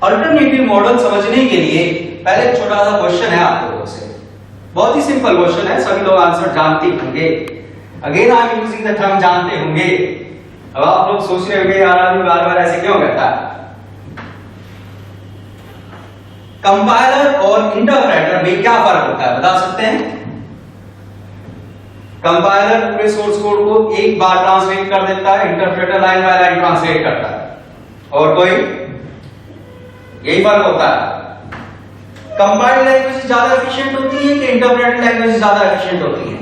Alternative model समझने के लिए पहले एक छोटा सा क्वेश्चन है आप लोगों से, बहुत ही सिंपल क्वेश्चन है, सभी लोग आंसर जानते होंगे। Again I am using the term जानते होंगे। अब आप लोग सोच रहे होंगे यार आदमी बार बार ऐसे क्यों कहता है। कंपाइलर और इंटरप्रेटर में क्या फर्क होता है बता सकते हैं? कंपाइलर पूरे सोर्स कोड को एक बार ट्रांसलेट कर देता है, interpreter line by line translate करता है। और कोई यही फर्क होता है। कंपाइल्ड लैंग्वेज ज्यादा एफिशिएंट होती है कि इंटरप्रेटेड लैंग्वेज ज्यादा एफिशिएंट होती है?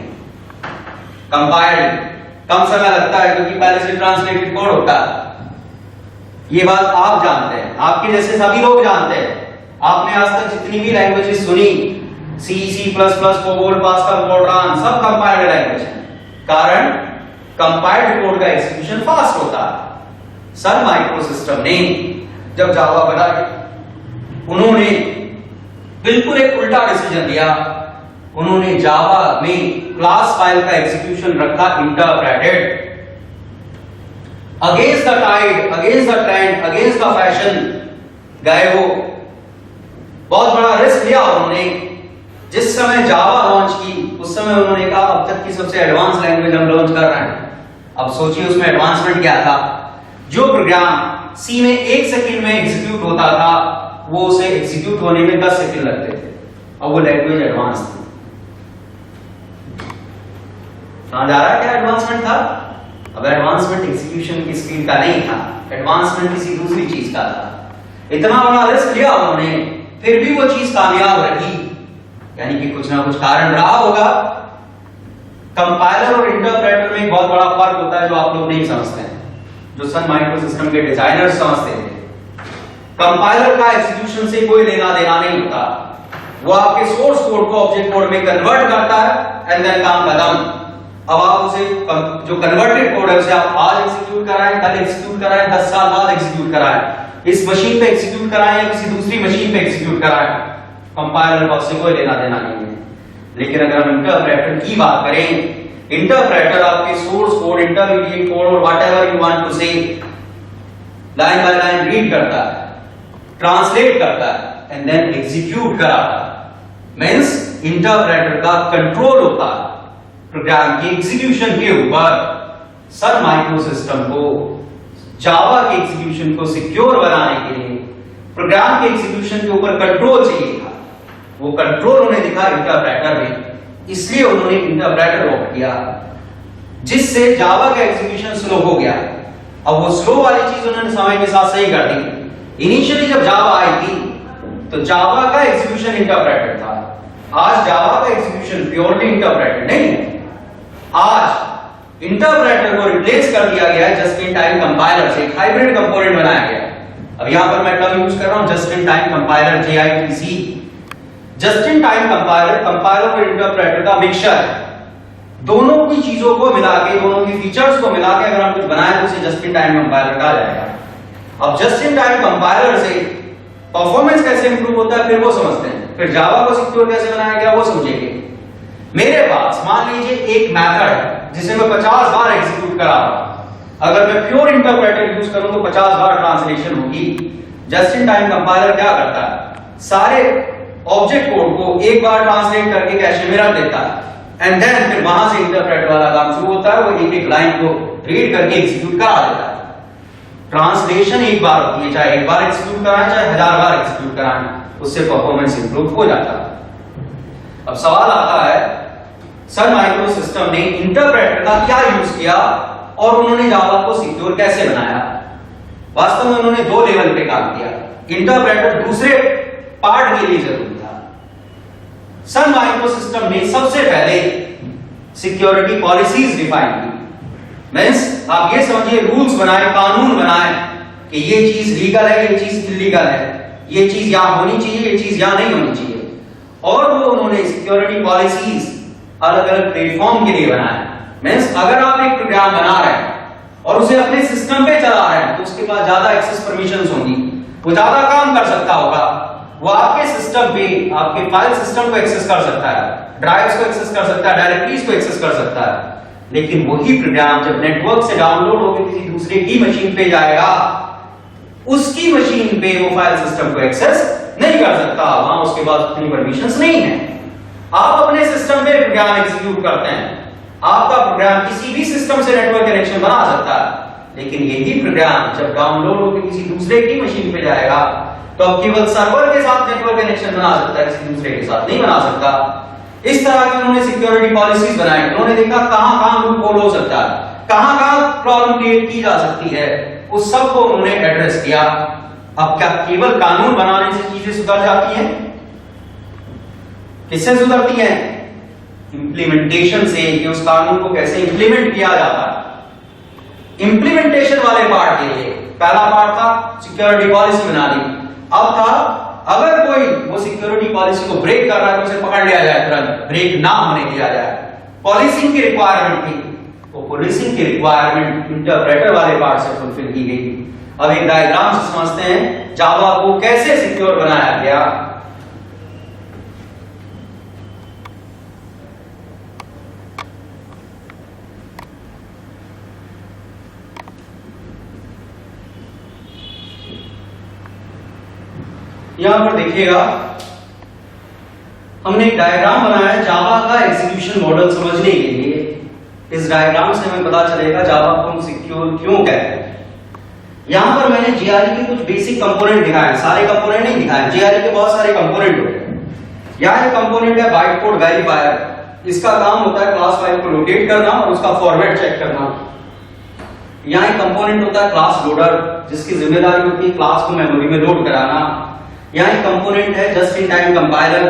कंपाइल्ड कम समय लगता है क्योंकि पहले से ट्रांसलेटेड कोड होता है। ये बात आप जानते हैं, आपके जैसे सभी लोग जानते हैं। आपने आज तक जितनी भी लैंग्वेजेस सुनी, सी, C++, कोबोल, पास्कल, फोर्ट्रान, सब कंपाइल्ड लैंग्वेज है। कारण कंपाइल्ड कोड का एग्जीक्यूशन फास्ट होता है। सन माइक्रोसिस्टम ने जब जावा बनाई, उन्होंने बिल्कुल एक उल्टा डिसीजन लिया। उन्होंने जावा में क्लास फाइल का एग्जीक्यूशन रखा interpreted. Against the tide, against the trend, against the fashion गए वो। बहुत बड़ा रिस्क लिया उन्होंने। जिस समय जावा लॉन्च की उस समय उन्होंने कहा अब तक की सबसे एडवांस लैंग्वेज हम लॉन्च कर रहे हैं। अब सोचिए उसमें एडवांसमेंट क्या था। जो प्रोग्राम सी में 1 सेकंड में एग्जीक्यूट होता था वो उसे एग्जीक्यूट होने में 10 सेकंड लगते थे, और वो लैंग्वेज एडवांस थी। कहां जा रहा है? क्या एडवांसमेंट था? अब एडवांसमेंट एग्जीक्यूशन की स्पीड का नहीं था, एडवांसमेंट किसी दूसरी चीज का था। इतना बड़ा रिस्क लिया उन्होंने, फिर भी वो चीज कामयाब रही, यानी कि कुछ ना कुछ कारण रहा होगा। कंपाइलर और इंटरप्रेटर में एक बहुत बड़ा फर्क होता है जो आप लोग नहीं समझते हैं, जो सन माइक्रोसिस्टम के डिजाइनर्स समझते हैं। कंपाइलर का एग्जीक्यूशन से कोई लेना देना नहीं होता। वो आपके सोर्स कोड को ऑब्जेक्ट कोड में कन्वर्ट करता है एंड देन काम खत्म। अब आप उसे जो कन्वर्टेड कोड है उसे आप आज एग्जीक्यूट कराएं, कल एग्जीक्यूट कराएं, 10 साल बाद एग्जीक्यूट कराएं, इस मशीन पे एग्जीक्यूट कराएं या किसी दूसरी मशीन पे एग्जीक्यूट कराएं, कंपाइलर का उससे कोई लेना देना नहीं है। लेकिन अगर हम इंटरप्रेटर की बात करें, इंटरप्रेटर आपके सोर्स कोड, इंटरमीडिएट कोड और व्हाटएवर यू वांट टू से लाइन बाय लाइन रीड करता है, ट्रांसलेट करता है एंड देन एग्जीक्यूट कराता है। मींस इंटरप्रेटर का कंट्रोल होता है प्रोग्राम के एग्जीक्यूशन के ऊपर। सन माइक्रोसिस्टम को जावा के एग्जीक्यूशन को सिक्योर बनाने के लिए प्रोग्राम के एग्जीक्यूशन के ऊपर कंट्रोल चाहिए था। वो कंट्रोल उन्हें दिखा इंटरप्रेटर में, इसलिए उन्होंने इंटरप्रेटर ऑप्ट किया, जिससे जावा का एग्जीक्यूशन स्लो हो गया। अब वो स्लो वाली चीज उन्होंने समय के साथ सही कर दी। इनिशियली जब जावा आई थी तो जावा का एग्जीक्यूशन इंटरप्रेटेड था। आज जावा का एग्जीक्यूशन प्योरली इंटरप्रेटेड नहीं है। आज इंटरप्रेटर को रिप्लेस कर दिया गया है जस्ट इन टाइम कंपाइलर से, एक हाइब्रिड कंपोनेंट बनाया गया। अब यहां पर मैं टर्म यूज कर रहा हूं just in time compiler, JITC। Just in time compiler compiler और इंटरप्रेटर का मिक्सचर है। दोनों की चीजों को मिला के, दोनों की फीचर्स को मिला के अगर हम कुछ बनाए तो उसे जस्ट इन टाइम कंपाइलर कहा जाएगा। अब जस्ट इन टाइम कंपाइलर से परफॉर्मेंस कैसे इंप्रूव होता है फिर वो समझते हैं, फिर जावा को सिक्योर कैसे बनाया गया वो समझेंगे। मेरे पास मान लीजिए एक मेथड जिसे मैं 50 बार एग्जीक्यूट करा रहा हूं। अगर मैं प्योर इंटरप्रेटर यूज करूं तो 50 बार ट्रांसलेशन होगी। जस्ट इन टाइम कंपाइलर क्या करता है, सारे ऑब्जेक्ट कोड को एक बार ट्रांसलेट करके कैशे में रख देता है एंड देन फिर वहां से इंटरप्रेटर वाला काम शुरू होता है। वो एक एक लाइन को रीड करके एग्जीक्यूट करा देता है। ट्रांसलेशन एक बार होती है, चाहे एक बार एग्जीक्यूट कराएं चाहे 1000 बार एग्जीक्यूट कराएं, उससे परफॉर्मेंस इंप्रूव हो जाता है। अब सवाल आता है सन माइक्रोसिस्टम ने इंटरप्रेटर का क्या यूज किया और उन्होंने जावा को सिक्योर कैसे बनाया? वास्तव में उन्होंने 2 लेवल पे काम किया। इंटरप्रेटर दूसरे पार्ट के लिए जरूरी था। सन माइक्रोसिस्टम ने सबसे पहले सिक्योरिटी पॉलिसीज डिफाइन की। मींस आप ये समझिए रूल्स बनाए, कानून बनाए कि ये चीज लीगल है, ये चीज इलीगल है, ये चीज यहां होनी चाहिए, ये चीज यहां नहीं होनी चाहिए। और वो उन्होंने सिक्योरिटी पॉलिसीज अलग अलग प्लेटफॉर्म के लिए बनाया। मींस अगर आप एक प्रोग्राम बना रहे हैं और उसे अपने सिस्टम पे चला रहे हैं तो उसके पास ज्यादा एक्सेस परमिशंस होंगी, वो ज्यादा काम कर सकता होगा। वो आपके सिस्टम पे, आपके फाइल सिस्टम को एक्सेस कर सकता है, ड्राइव्स को एक्सेस कर सकता है, डायरेक्टरीज को एक्सेस कर सकता है। लेकिन वही प्रोग्राम जब नेटवर्क से डाउनलोड होकर किसी दूसरे की मशीन पे जाएगा उसकी मशीन पे वो फाइल सिस्टम को एक्सेस नहीं कर सकता, वहां उसके पास उतनी परमिशंस नहीं है। आप अपने सिस्टम पे प्रोग्राम एग्जीक्यूट करते हैं, आपका प्रोग्राम किसी भी सिस्टम से नेटवर्क कनेक्शन बना सकता है, लेकिन यही प्रोग्राम जब डाउनलोड होकर किसी दूसरे की मशीन पे जाएगा तो अब केवल सर्वर के साथ नेटवर्क कनेक्शन बना सकता है, किसी दूसरे के साथ नहीं बना सकता। इस तरह की उन्होंने सिक्योरिटी पॉलिसीज बनाई। उन्होंने देखा कहां लूप होल हो सकता है, कहां प्रॉब्लम क्रिएट की जा सकती है, उस सब को उन्होंने एड्रेस किया। अब क्या केवल कानून बनाने से चीजें सुधर जाती हैं? किससे सुधरती हैं? इंप्लीमेंटेशन से, कि उस कानून को कैसे इंप्लीमेंट किया जाता है। इंप्लीमेंटेशन वाले पार्ट के लिए पहला पार्ट था सिक्योरिटी पॉलिसी बना ली। अब था अगर कोई वो सिक्योरिटी पॉलिसी को ब्रेक कर रहा है तो उसे पकड़ लिया जाए, तुरंत ब्रेक ना होने दिया जाए। पॉलिसिंग की रिक्वायरमेंट थी, वो पॉलिसिंग की रिक्वायरमेंट इंटरप्रेटर वाले पार्ट से फुलफिल की गई। अब एक डायग्राम से समझते हैं जावा को कैसे सिक्योर बनाया गया। यहां पर देखिएगा हमने एक डायग्राम बनाया है जावा का एग्जीक्यूशन मॉडल समझने के लिए। इस डायग्राम से हमें पता चलेगा जावा को हम सिक्योर क्यों कहते हैं। यहां पर मैंने जीआरई के कुछ बेसिक कंपोनेंट दिखाए, सारे कंपोनेंट नहीं दिखाए, जीआरई के बहुत सारे कंपोनेंट होते हैं। यहां एक कंपोनेंट है बाइट कोड वेरीफायर, इसका काम होता है क्लास फाइल को लोकेट करना और उसका फॉर्मेट चेक करना। यहां एक कंपोनेंट होता है क्लास लोडर, जिसकी जिम्मेदारी होती है क्लास को मेमोरी में लोड कराना। यहाँ एक कंपोनेंट है जस्ट इन टाइम कंपाइलर,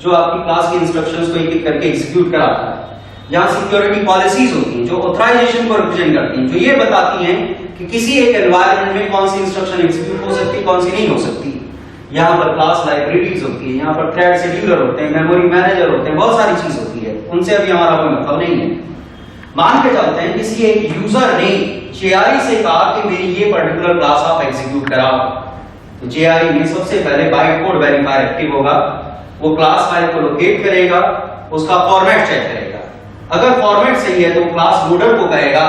जो आपकी क्लास की इंस्ट्रक्शंस को एक एक करके एग्जीक्यूट कराता है। यहाँ सिक्योरिटी पॉलिसीज होती हैं जो ऑथराइजेशन को रिप्रेजेंट करती हैं, जो ये बताती हैं कि किसी एक एनवायरनमेंट में कौन सी इंस्ट्रक्शन एग्जीक्यूट हो सकती है, कौन सी नहीं हो सकती। यहाँ पर क्लास लाइब्रेरीज होती है, यहाँ पर थ्रेड शेड्यूलर होते हैं, मेमोरी मैनेजर होते हैं, बहुत सारी चीज होती है, उनसे अभी हमारा कोई मतलब नहीं है। मान के चलते हैं किसी एक यूजर ने जेआरई से कहा कि मेरी ये पर्टिकुलर क्लास आप एग्जीक्यूट कराओ, तो जेआरई में सबसे पहले बाइट कोड वेरीफायर एक्टिव होगा, वो क्लास फाइल को लोकेट करेगा, उसका फॉर्मेट चेक करेगा। अगर फॉर्मेट सही है तो क्लास लोडर को कहेगा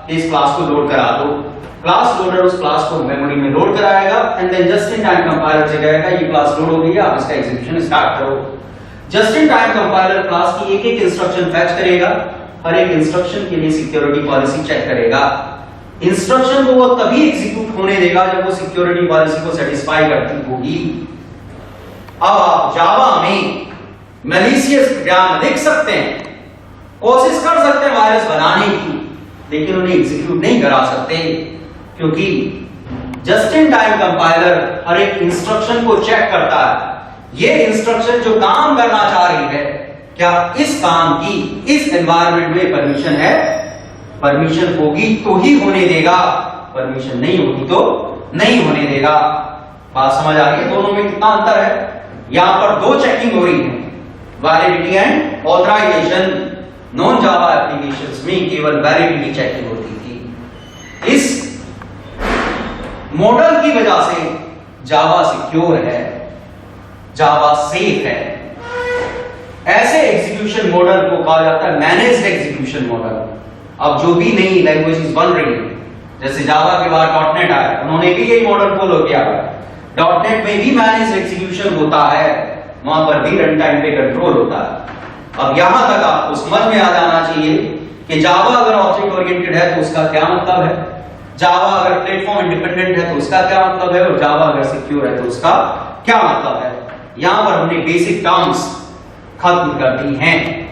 कि इस क्लास को लोड करा दो। क्लास लोडर उस क्लास को मेमोरी में लोड कराएगा and then just in time compiler से कहेगा ये क्लास लोड हो गई है, आप इसका एग्जीक्यूशन स्टार्ट करो। Just in time compiler class की एक एक इंस्ट्रक्शन फैच करेगा, हर एक इंस्ट्रक्शन के लिए सिक्योरिटी पॉलिसी चेक करेगा। इंस्ट्रक्शन को वो तभी एग्जीक्यूट होने देगा जब वो सिक्योरिटी पॉलिसी को सेटिस्फाई करती होगी। अब आप जावा में मैलिशियस प्रोग्राम लिख सकते हैं, कोशिश कर सकते हैं वायरस बनाने की, लेकिन उन्हें एग्जीक्यूट नहीं करा सकते, क्योंकि जस्ट इन टाइम कंपाइलर हर एक इंस्ट्रक्शन को चेक करता है। ये इंस्ट्रक्शन जो काम करना चाह रही है, क्या इस काम की इस एनवायरनमेंट में परमिशन है? परमिशन होगी तो ही होने देगा, परमिशन नहीं होगी तो नहीं होने देगा। बात समझ आ रही है? दोनों में कितना अंतर है? यहां पर दो चेकिंग हो रही है, validity and authorization. Non Java applications में केवल वैलिडिटी चेकिंग होती थी। इस मॉडल की वजह से जावा सिक्योर है, जावा सेफ है। ऐसे एग्जीक्यूशन मॉडल को कहा जाता है मैनेज्ड एग्जीक्यूशन मॉडल। अब जो भी नई लैंग्वेजेस बन रही है, जैसे जावा के बाद डॉटनेट आया, उन्होंने भी यही मॉडल फॉलो किया। डॉटनेट में भी मैनेज्ड एग्जीक्यूशन होता है, वहां पर भी रन टाइम पे कंट्रोल होता है। अब यहां तक आपको समझ में आ जाना चाहिए कि जावा अगर ऑब्जेक्ट ओरिएंटेड है तो उसका क्या मतलब है, जावा अगर प्लेटफॉर्म इंडिपेंडेंट है तो उसका क्या मतलब है, और जावा अगर सिक्योर है तो उसका क्या मतलब है। यहां पर हमने बेसिक टर्म्स खत्म कर दी हैं।